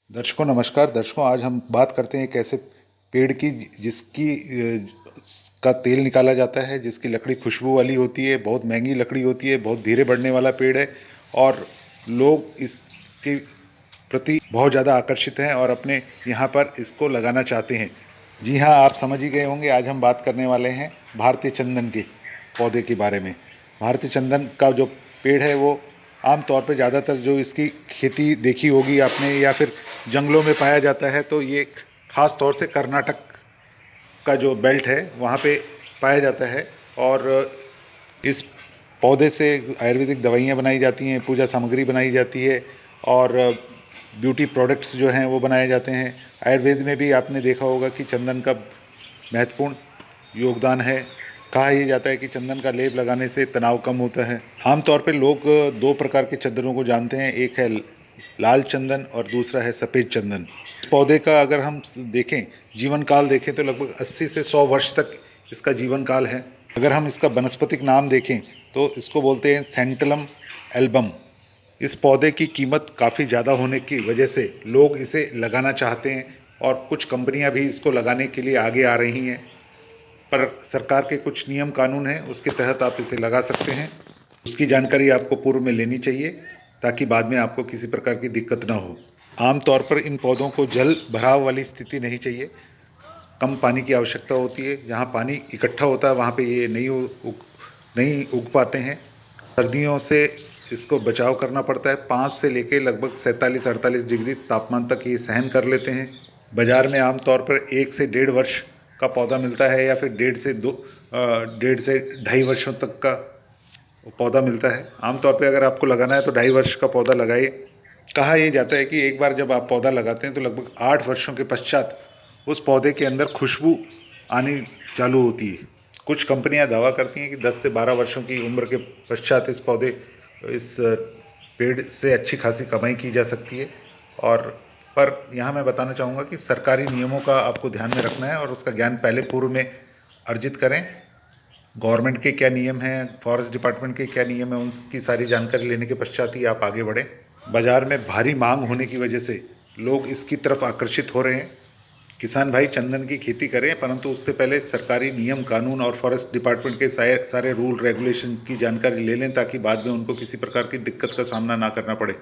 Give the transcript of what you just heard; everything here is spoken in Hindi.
दर्शकों नमस्कार। दर्शकों, आज हम बात करते हैं एक ऐसे पेड़ की जिसकी का तेल निकाला जाता है, जिसकी लकड़ी खुशबू वाली होती है, बहुत महंगी लकड़ी होती है, बहुत धीरे बढ़ने वाला पेड़ है और लोग इसके प्रति बहुत ज़्यादा आकर्षित हैं और अपने यहाँ पर इसको लगाना चाहते हैं। जी हाँ, आप समझ ही गए होंगे, आज हम बात करने वाले हैं भारतीय चंदन के पौधे के बारे में। भारतीय चंदन का जो पेड़ है वो आम तौर पे ज़्यादातर जो इसकी खेती देखी होगी आपने या फिर जंगलों में पाया जाता है, तो ये ख़ास तौर से कर्नाटक का जो बेल्ट है वहाँ पे पाया जाता है। और इस पौधे से आयुर्वेदिक दवाइयाँ बनाई जाती हैं, पूजा सामग्री बनाई जाती है और ब्यूटी प्रोडक्ट्स जो हैं वो बनाए जाते हैं। आयुर्वेद में भी आपने देखा होगा कि चंदन का महत्वपूर्ण योगदान है। कहा यह जाता है कि चंदन का लेप लगाने से तनाव कम होता है। आमतौर पे लोग दो प्रकार के चंदनों को जानते हैं, एक है लाल चंदन और दूसरा है सफ़ेद चंदन। इस पौधे का अगर हम देखें, जीवन काल देखें तो लगभग 80 से 100 वर्ष तक इसका जीवन काल है। अगर हम इसका वनस्पतिक नाम देखें तो इसको बोलते हैं सेंटलम एल्बम। इस पौधे की कीमत काफ़ी ज़्यादा होने की वजह से लोग इसे लगाना चाहते हैं और कुछ कंपनियां भी इसको लगाने के लिए आगे आ रही हैं। पर सरकार के कुछ नियम कानून हैं, उसके तहत आप इसे लगा सकते हैं। उसकी जानकारी आपको पूर्व में लेनी चाहिए ताकि बाद में आपको किसी प्रकार की दिक्कत ना हो। आमतौर पर इन पौधों को जल भराव वाली स्थिति नहीं चाहिए, कम पानी की आवश्यकता होती है। जहाँ पानी इकट्ठा होता है वहाँ पे ये नहीं उग पाते हैं। सर्दियों से इसको बचाव करना पड़ता है। 5 से लेके लगभग 47-48 डिग्री तापमान तक ये सहन कर लेते हैं। बाज़ार में आमतौर पर 1 से 1.5 वर्ष का पौधा मिलता है या फिर 1.5 से 2.5 वर्षों तक का पौधा मिलता है। आमतौर पे अगर आपको लगाना है तो 2.5 वर्ष का पौधा लगाइए। कहा यह जाता है कि एक बार जब आप पौधा लगाते हैं तो लगभग 8 वर्षों के पश्चात उस पौधे के अंदर खुशबू आनी चालू होती है। कुछ कंपनियां दावा करती हैं कि 10 से 12 वर्षों की उम्र के पश्चात इस पेड़ से अच्छी खासी कमाई की जा सकती है। और पर यहाँ मैं बताना चाहूँगा कि सरकारी नियमों का आपको ध्यान में रखना है और उसका ज्ञान पहले पूर्व में अर्जित करें। गवर्नमेंट के क्या नियम हैं, फॉरेस्ट डिपार्टमेंट के क्या नियम हैं, उनकी सारी जानकारी लेने के पश्चात ही आप आगे बढ़ें। बाज़ार में भारी मांग होने की वजह से लोग इसकी तरफ आकर्षित हो रहे हैं। किसान भाई चंदन की खेती करें, परंतु उससे पहले सरकारी नियम कानून और फॉरेस्ट डिपार्टमेंट के सारे रूल रेगुलेशन की जानकारी ले लें ताकि बाद में उनको किसी प्रकार की दिक्कत का सामना ना करना पड़े।